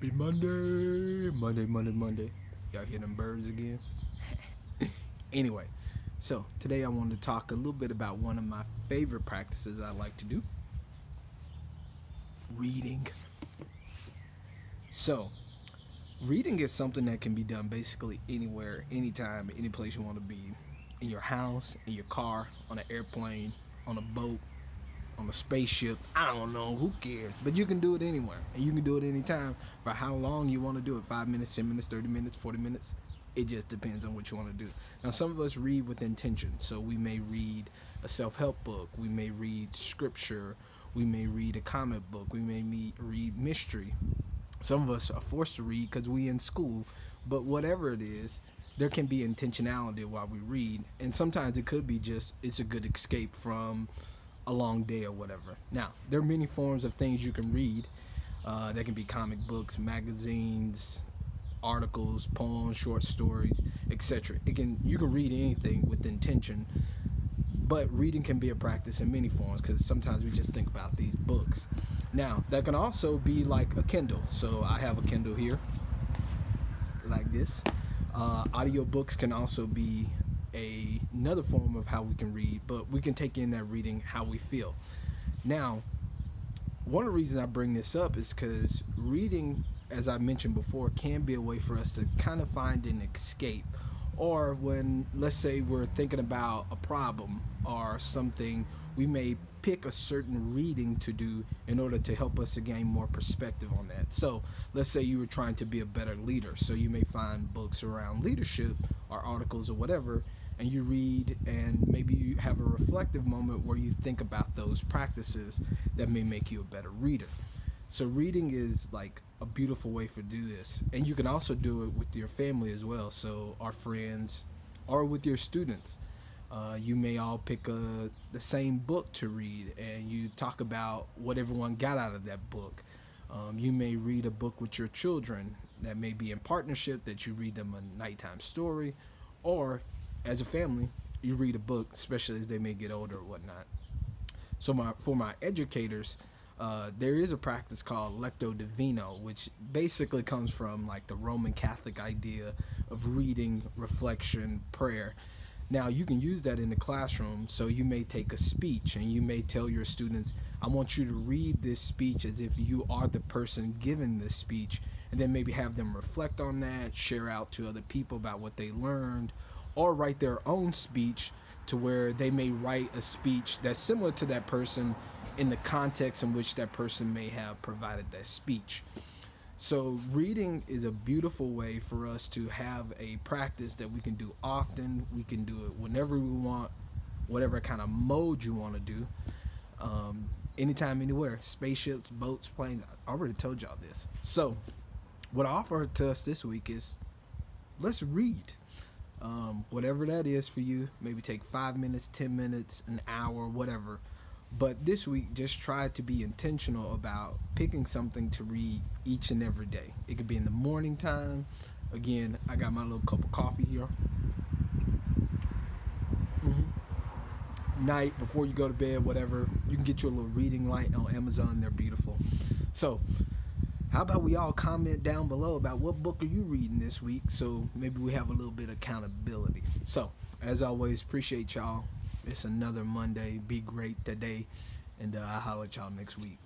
Happy Monday, Monday, Monday, Monday. Y'all hear them birds again? Anyway, so today I wanted to talk a little bit about one of my favorite practices I like to do, reading. So, reading is something that can be done basically anywhere, anytime, any place you want to be. In your house, in your car, on an airplane, on a boat, on a spaceship. I don't know, who cares? But you can do it anywhere. And you can do it anytime for how long you want to do it. 5 minutes, 10 minutes, 30 minutes, 40 minutes. It just depends on what you want to do. Now, some of us read with intention. So we may read a self-help book. We may read scripture. We may read a comic book. We may read mystery. Some of us are forced to read because we in school. But whatever it is, there can be intentionality while we read. And sometimes it could be just, it's a good escape from a long day or whatever. Now, there are many forms of things you can read. That can be comic books, magazines, articles, poems, short stories, etc. You can read anything with intention, but reading can be a practice in many forms because sometimes we just think about these books. Now, that can also be like a Kindle. So I have a Kindle here, like this. Audiobooks can also be another form of how we can read, but we can take in that reading how we feel. Now, one of the reasons I bring this up is because reading, as I mentioned before, can be a way for us to kind of find an escape. Or when, let's say, we're thinking about a problem or something, we may pick a certain reading to do in order to help us to gain more perspective on that. So, let's say you were trying to be a better leader. So, you may find books around leadership or articles or whatever, and you read, and maybe you have a reflective moment where you think about those practices that may make you a better reader. So reading is like a beautiful way for do this, and you can also do it with your family as well. So our friends, or with your students, you may all pick the same book to read, and you talk about what everyone got out of that book. You may read a book with your children that may be in partnership, that you read them a nighttime story, or as a family, you read a book, especially as they may get older or whatnot. So for my educators, there is a practice called Lectio Divino, which basically comes from like the Roman Catholic idea of reading, reflection, prayer. Now you can use that in the classroom. So you may take a speech and you may tell your students, I want you to read this speech as if you are the person giving this speech, and then maybe have them reflect on that, share out to other people about what they learned, or write their own speech to where they may write a speech that's similar to that person in the context in which that person may have provided that speech. So reading is a beautiful way for us to have a practice that we can do often. We can do it whenever we want, whatever kind of mode you want to do. Anytime, anywhere. Spaceships, boats, planes. I already told y'all this. So what I offer to us this week is, let's read. Whatever that is for you, maybe take 5 minutes, 10 minutes, an hour, whatever. But this week, just try to be intentional about picking something to read each and every day. It could be in the morning time. Again, I got my little cup of coffee here. Night, before you go to bed, whatever. You can get your little reading light on Amazon. They're beautiful. So, how about we all comment down below about what book are you reading this week, so maybe we have a little bit of accountability. So, as always, appreciate y'all. It's another Monday. Be great today, and I'll holler at y'all next week.